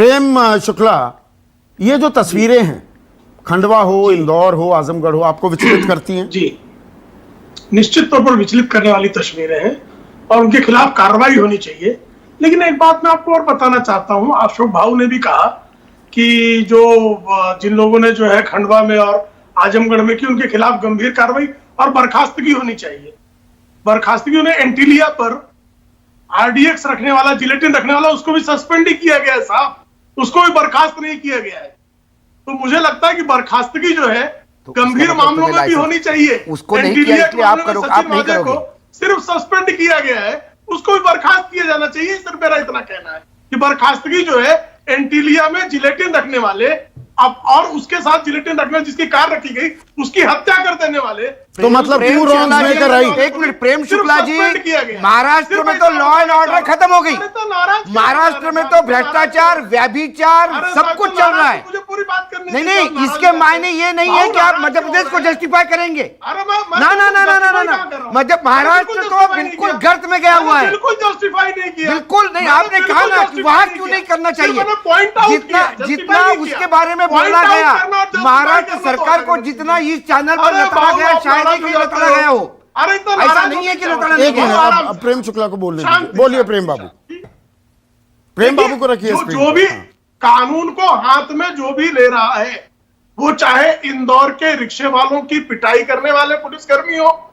प्रेम शुक्ला, ये जो तस्वीरें हैं, खंडवा हो, इंदौर हो, आजमगढ़ हो, आपको विचलित करती हैं? जी, निश्चित तौर पर विचलित करने वाली तस्वीरें हैं और उनके खिलाफ कार्रवाई होनी चाहिए। लेकिन एक बात मैं आपको और बताना चाहता हूं, अशोक भाऊ ने भी कहा कि जिन लोगों ने जो है खंडवा में और आजमगढ़ में की, उनके खिलाफ गंभीर कार्रवाई और बर्खास्तगी होनी चाहिए। बर्खास्तगी उन्हें एंटीलिया पर आरडीएक्स रखने वाला, जिलेटिन रखने वाला, उसको भी सस्पेंड ही किया गया है साहब, उसको भी बर्खास्त नहीं किया गया है। तो मुझे लगता है कि बर्खास्तगी जो है तो गंभीर मामलों में भी होनी चाहिए। उसको नहीं किया इसलिए आप करो, आप नहीं करोगे। सिर्फ सस्पेंड किया गया है, उसको भी बर्खास्त किया जाना चाहिए। सिर्फ मेरा इतना कहना है कि बर्खास्तगी जो है एंटीलिया में जिलेटिन रखने वाले और उसके साथ जिलेटिन रखने जिसकी कार रखी गई, उसकी हत्या कर देने वाले, तो मतलब two wrongs make a right. एक मिनट प्रेम शुक्ला जी, महाराष्ट्र में तो लॉ एंड ऑर्डर खत्म हो गई, महाराष्ट्र में तो भ्रष्टाचार, व्यभिचार सब कुछ चल रहा है। मुझे पूरी बात करनी नहीं नहीं, इसके मायने ये नहीं है कि आप मध्य प्रदेश को जस्टिफाई करेंगे। ना ना ना ना ना ना ना, मध्य महाराष्ट्र तो बिल्कुल गर्त में गया हुआ है। बिल्कुल जस्टिफाई नहीं किया, बिल्कुल नहीं। आपने कहा ना कि वहां क्यों नहीं करना चाहिए, जितना उसके बारे में बोला गया, महाराष्ट्र सरकार को जितना इस चैनल पर लताड़ा गया, शायद ही कहीं लताड़ा गया हो। अरे ऐसा नहीं है कि लताड़ा नहीं गया। अब प्रेम शुक्ला को बोलने दीजिए। बोलिए प्रेम बाबू, प्रेम बाबू को रखिए। जो भी कानून को हाथ में जो भी ले रहा है, वो चाहे इंदौर के रिक्शे वालों की पिटाई करने वाले पुलिसकर्मी हो,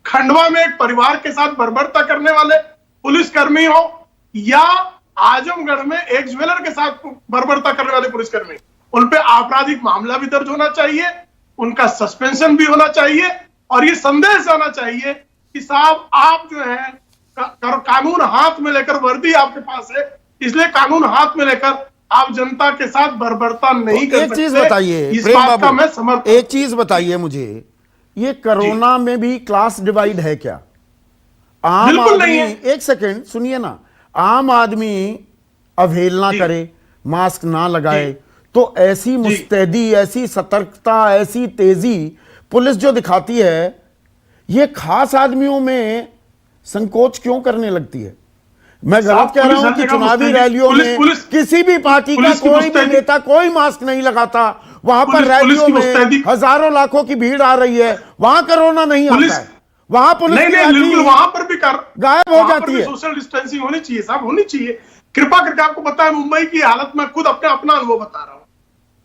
खंडवा में एक परिवार के साथ बर्बरता करने वाले पुलिसकर्मी हो, या आजमगढ़ में एक ज्वेलर के साथ बर्बरता करने वाले पुलिसकर्मी, उन पे आपराधिक मामला भी दर्ज होना चाहिए, उनका सस्पेंशन भी होना चाहिए और ये संदेश आना चाहिए कि साहब आप जो है कानून हाथ में लेकर, वर्दी आपके पास है इसलिए कानून हाथ में लेकर आप जनता के साथ बर्बरता नहीं कर सकते। एक चीज बताइए इस प्रेम बात का मैं बाबू, समर्थन। एक चीज बताइए मुझे, ये कोरोना में भी क्लास डिवाइड है क्या? आम बिल्कुल नहीं आदमी, है। एक सेकंड सुनिए ना, आम आदमी अवहेलना करे, मास्क ना लगाए, तो ऐसी मुस्तैदी, ऐसी सतर्कता, ऐसी तेजी पुलिस जो दिखाती है, ये खास आदमियों में संकोच क्यों करने लगती है? मैं गलत कह रहा हूं कि चुनावी रैलियों में किसी भी पार्टी का कोई भी नेता कोई मास्क नहीं लगाता, वहां पर रैलियों में हजारों लाखों की भीड़ आ रही है, वहां कोरोना नहीं आता है, वहां पुलिस वहां पर भी गायब हो जाती है। सोशल डिस्टेंसिंग होनी चाहिए साहब, होनी चाहिए। कृपा करके आपको बताया, मुंबई की हालत में खुद अपना अनुभव बता रहा हूं।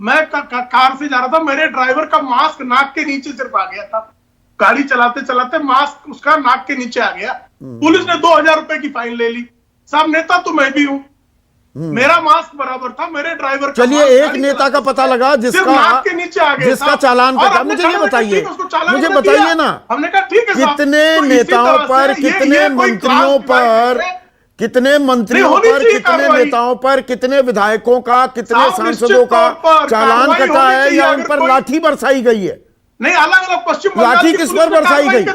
मैं कार से जा रहा था, मेरे ड्राइवर का मास्क नाक के नीचे सिर्फ आ गया था, गाड़ी चलाते चलाते मास्क उसका नाक के नीचे आ गया। पुलिस ने 2000 रुपए की फाइन ले ली। साहब नेता तो मैं भी हूं, मेरा मास्क बराबर था, मेरे ड्राइवर। चलिए एक नेता का पता लगा जिसका नाक के नीचे आ गया, जिसका चालान कटा। मुझे ये बताइए, मुझे बताइए ना, हमने कहा ठीक है, कितने नेताओं पर, कितने मंत्रियों पर, कितने नेताओं पर, कितने विधायकों का, कितने सांसदों का चालान कटा है या उन पर लाठी बरसाई गई है? नहीं, अलग अलग पश्चिम लाठी किस पर बरसाई गई?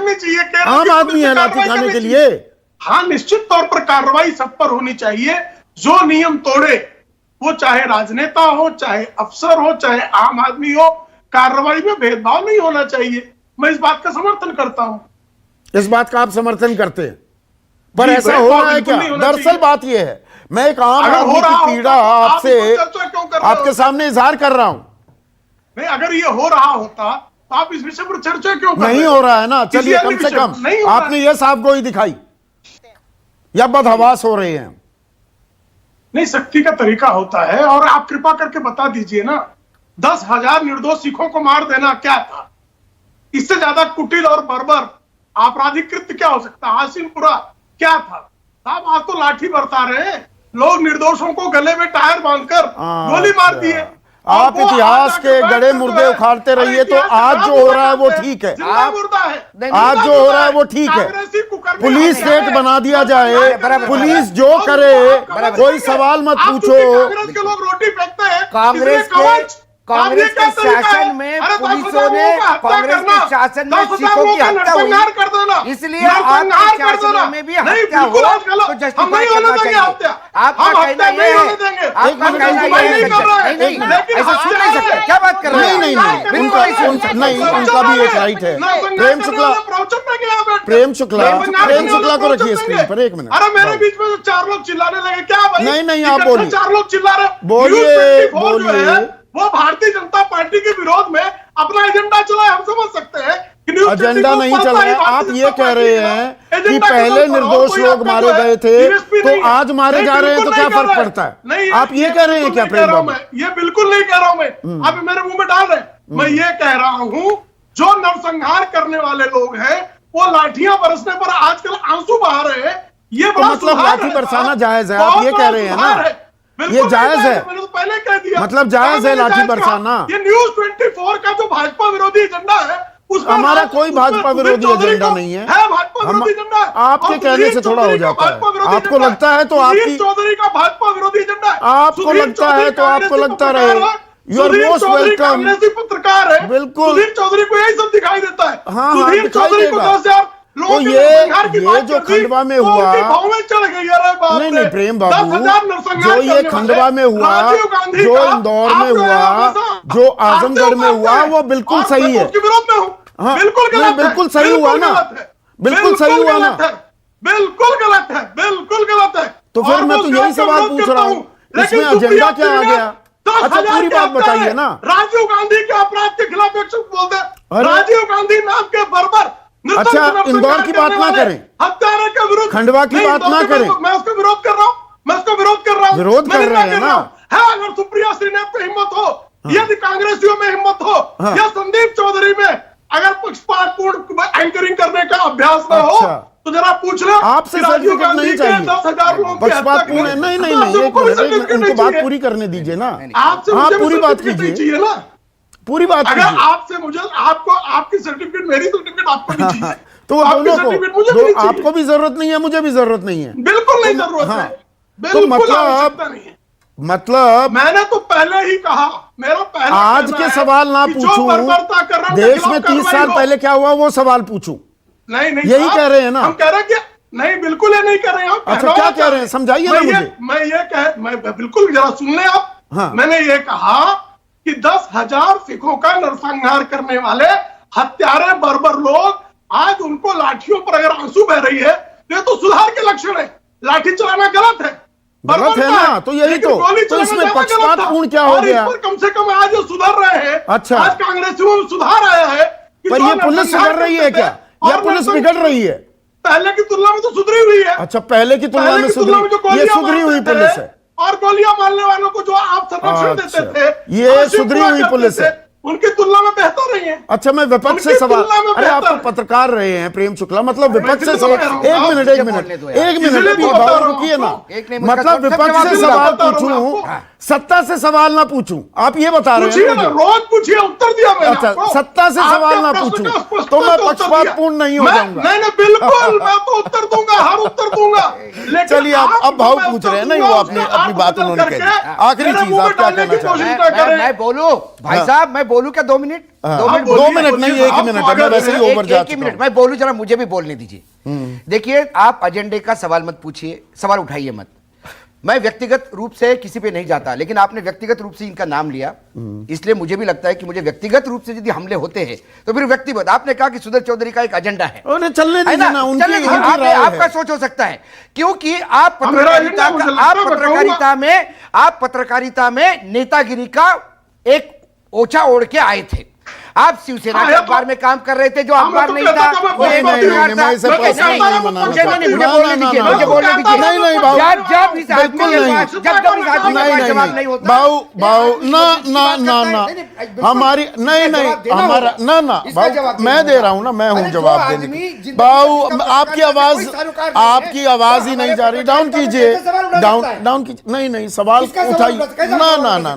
आम आदमी है लाठी खाने के लिए। हाँ, निश्चित तौर पर कार्रवाई सब पर होनी चाहिए। जो नियम तोड़े, वो चाहे राजनेता हो, चाहे अफसर हो, चाहे आम आदमी हो, कार्रवाई में भेदभाव नहीं होना चाहिए। मैं इस बात का समर्थन करता हूं। इस बात का आप समर्थन करते हैं, पर ऐसा हो रहा है क्या? दरअसल बात यह है, मैं एक आम आदमी की पीड़ा आपके सामने इजहार कर रहा हूं। नहीं, अगर ये हो रहा होता तो आप इस विषय पर चर्चा क्यों कर रहे हैं? नहीं हो रहा है ना। चलिए कम से कम आपने ये साफ गोई दिखाई या बदहवास हो रहे हैं? नहीं, सख्ती का तरीका होता है और आप कृपा करके बता दीजिए ना, 10,000 निर्दोष सिखों को मार देना क्या था? इससे ज्यादा कुटिल और बर्बर आपराधिक कृत्य क्या हो सकता? हासिमपुरा क्या था साहब? आप तो लाठी बरसा रहे हैं, लोग निर्दोषों को गले में टायर बांधकर गोली मार दिए। आप इतिहास के गड़े मुर्दे उखाड़ते रहिए, तो आज जो हो रहा है वो ठीक है। आज जो हो रहा है वो ठीक है। पुलिस स्टेट बना दिया जाए, पुलिस जो करे, कोई सवाल मत पूछो। कांग्रेस के लोग रोटी फेंकते हैं, कांग्रेस कांग्रेस के शासन में पुलिसों ने, कांग्रेस के शासन में सिखों की हत्या हुई, इसलिए आपके शासन में भी हत्या हो तो जस्टिफाई करना चाहिए। आपका कहना यह है, आपका कहना यह है, नहीं ऐसा सुन नहीं सकते, क्या बात कर रहे हैं? नहीं, उनका भी एक राइट है। प्रेम शुक्ला को रखिए स्क्रीन पर, एक मिनट। अरे मेरे बीच में 4 लोग चिल्लाने लगे, क्या भाई? नहीं, आप बोलिए। 4 लोग चिल्ला रहे, बोलिए। वो भारतीय जनता पार्टी के विरोध में अपना एजेंडा चलाए, हम समझ सकते हैं। एजेंडा नहीं चल रहा है। आप ये कह रहे हैं कि पहले निर्दोष लोग मारे गए थे तो आज मारे जा रहे हैं, तो क्या फर्क पड़ता है? आप ये कह रहे हैं क्या प्रेम बाबू? ये बिल्कुल नहीं कह रहा हूं मैं, आप मेरे मुंह में डाल रहे हैं। मैं ये कह रहा हूं, जो नरसंहार करने वाले लोग हैं वो लाठियां बरसने पर आजकल आंसू बहा रहे हैं। ये मतलब लाठी बरसाना जायज है, आप ये कह रहे हैं ना? ये जायज है, मैंने तो पहले कह दिया, मतलब जायज है लाठी बरसाना। ये न्यूज 24 का जो भाजपा विरोधी एजेंडा है, हमारा कोई भाजपा विरोधी एजेंडा नहीं है। भाजपा विरोधी एजेंडा आपके कहने से थोड़ा हो जाता है। आपको लगता है तो आपकी, चौधरी का भाजपा विरोधी एजेंडा है, आपको लगता है तो आपको लगता रहे। You are most welcome. कांग्रेसी पत्रकार है, बिल्कुल। सुधीर चौधरी को यही सब दिखाई देता है। हाँ, सुधीर चौधरी को 10,000 तो ये जो खंडवा में हुआ, चढ़ गई। नहीं प्रेम बाबू, जो ये खंडवा में हुआ, जो इंदौर में हुआ, जो आजमगढ़ में हुआ, वो बिल्कुल सही है। विरोध में हूँ, हाँ, बिल्कुल सही हुआ ना, बिल्कुल सही हुआ ना, बिल्कुल गलत है, बिल्कुल गलत है। तो फिर मैं तो यही सवाल पूछ रहा हूँ, इसमें एजेंडा क्या आ गया? अच्छा पूरी बात बताइए ना। राजीव गांधी के अपराध के खिलाफ एक शब्द बोलते हैं, राजीव गांधी नाम के बर्बर। अच्छा, इंदौर की बात ना करें, हत्यारे के विरुद्ध, खंडवा की बात ना करें। मैं उसका विरोध कर रहा हूँ, मैं उसका विरोध कर रहा हूँ, विरोध कर रहे हैं ना? है, अगर सुप्रिया श्रीनेत पे हिम्मत हो, यदि कांग्रेसियों में हिम्मत हो, या संदीप चौधरी में अगर पक्षपातपूर्ण एंकरिंग करने का अभ्यास न हो, तो जरा पूछ लो। आपसे सर्टिफिकेट नहीं चाहिए, 10,000 लोगों की पक्षपातपूर्ण नहीं, एक मिनट, उनको बात पूरी करने दीजिए ना। आपसे हाँ, पूरी बात कीजिए ना, पूरी बात कीजिए। अगर आपसे मुझे, आपको आपकी सर्टिफिकेट, मेरी सर्टिफिकेट आपको भी चाहिए, तो दोनों को, आपको भी जरूरत नहीं है, मुझे भी जरूरत नहीं है, बिल्कुल नहीं जरूरत है। तो मतलब मैंने तो पहले ही कहा, मेरा पहला आज के सवाल ना पूछूं, देश में 30 साल पहले क्या हुआ वो सवाल पूछूं? नहीं, यही कह रहे हैं ना? हम कह रहे हैं कि नहीं, बिल्कुल ये नहीं कह रहे हैं। अच्छा, क्या कह रहे हैं, समझाइए ना मुझे। मैं बिल्कुल, जरा सुन ले आप। हाँ। मैंने ये कहा कि 10,000 सिखों का नरसंहार करने वाले हत्यारे बर्बर लोग, आज उनको लाठियों पर अगर आंसू बह रही है, तो ये तो सुधार के लक्षण है। लाठी चलाना गलत है, गलत है ना? तो यही तो इसमें पक्षपातपूर्ण क्या हो गया? कम से कम आज सुधर रहे हैं। अच्छा, आज कांग्रेसियों में सुधार आया है। पर ये पुलिस सुधर रही है क्या, या पुलिस बिगड़ रही है? पहले की तुलना में तो सुधरी हुई है। अच्छा, पहले की तुलना में सुधरी, ये सुधरी हुई पुलिस है। और गोलियां मारने वालों को जो आप संरक्षण देते थे, ये सुधरी हुई पुलिस है, उनकी तुलना में बेहतर नहीं है। अच्छा, मैं विपक्ष से सवाल, अरे आप तो पत्रकार रहे हैं प्रेम शुक्ला, मतलब विपक्ष से सवाल, एक मिनट अभी भाव रुकिए ना, मतलब विपक्ष से सवाल पूछूं, सत्ता से सवाल ना पूछूं, आप ये बता रहे हैं? रोज पूछिए, उत्तर दिया मैंने। अच्छा, सत्ता से सवाल ना पूछूं तो मैं पक्षपातपूर्ण नहीं हो जाऊंगा? नहीं, बिल्कुल, मैं तो उत्तर दूंगा, हर उत्तर दूंगा। चलिए, अब भाव पूछ रहे हैं। नहीं, वो अपनी बात उन्होंने कह दी। आखिरी चीज आप क्या कहना चाहते हैं? मैं बोलूं भाई साहब, मैं बोलूं क्या? 2 मिनट, 2 मिनट नहीं, 1 मिनट है, मैं वैसे ही ओवर जा चुका हूं। मैं बोलूं, जरा मुझे भी बोलने दीजिए। देखिए, आप एजेंडे का सवाल मत पूछिए, सवाल उठाइए मत। मैं व्यक्तिगत रूप से किसी पे नहीं जाता, लेकिन आपने व्यक्तिगत रूप से इनका नाम लिया, इसलिए मुझे भी लगता है कि मुझे व्यक्तिगत रूप से यदि हमले होते हैं तो फिर व्यक्तिगत, आपने कहा कि सुधीर चौधरी का एक एजेंडा है, चलने दीजिए ना, आपका सोच हो सकता है, क्योंकि आप पत्रकारिता में नेतागिरी का एक ओछा ओढ़ के आए थे। आप शिवसेना के अखबार में काम कर रहे थे, जो अखबार नहीं था, मुझे बोलने दीजिए, जब इस आदमी के जवाब नहीं होता, हमारी हमारा मैं दे रहा हूं ना, मैं हूं जवाब देने। बाऊ, आपकी आवाज ही नहीं जा रही, डाउन कीजिए, डाउन कीजिए। नहीं, सवाल उठाइए ना,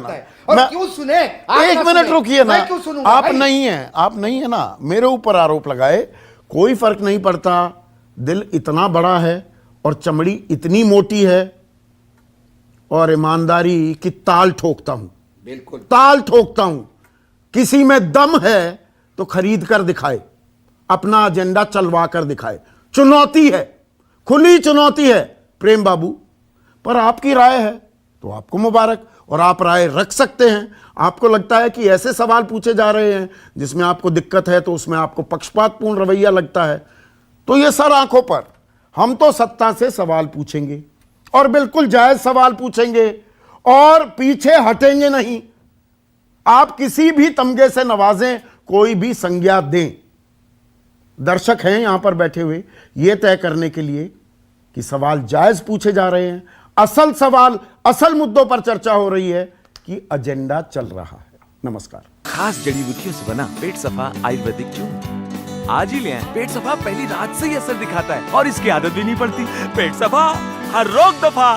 और क्यों सुने? 1 मिनट रुकिए ना, आप नहीं है ना, मेरे ऊपर आरोप लगाए, कोई फर्क नहीं पड़ता। दिल इतना बड़ा है और चमड़ी इतनी मोटी है और ईमानदारी की ताल ठोकता हूं, बिल्कुल ताल ठोकता हूं, किसी में दम है तो खरीद कर दिखाए, अपना एजेंडा चलवा कर दिखाए। चुनौती है, खुली चुनौती है प्रेम बाबू, पर आपकी राय है तो आपको मुबारक, और आप राय रख सकते हैं। आपको लगता है कि ऐसे सवाल पूछे जा रहे हैं जिसमें आपको दिक्कत है, तो उसमें आपको पक्षपातपूर्ण रवैया लगता है, तो ये सर आंखों पर, हम तो सत्ता से सवाल पूछेंगे और बिल्कुल जायज सवाल पूछेंगे और पीछे हटेंगे नहीं। आप किसी भी तमगे से नवाजें, कोई भी संज्ञा दें, दर्शक हैं यहां पर बैठे हुए यह तय करने के लिए कि सवाल जायज पूछे जा रहे हैं, असल सवाल, असल मुद्दों पर चर्चा हो रही है कि एजेंडा चल रहा है। नमस्कार। खास जड़ी बूटियों से बना पेट सफा आयुर्वेदिक चूर्ण आज ही ले आएं। पेट सफा पहली रात से ही असर दिखाता है और इसकी आदत भी नहीं पड़ती। पेट सफा, हर रोग दफा।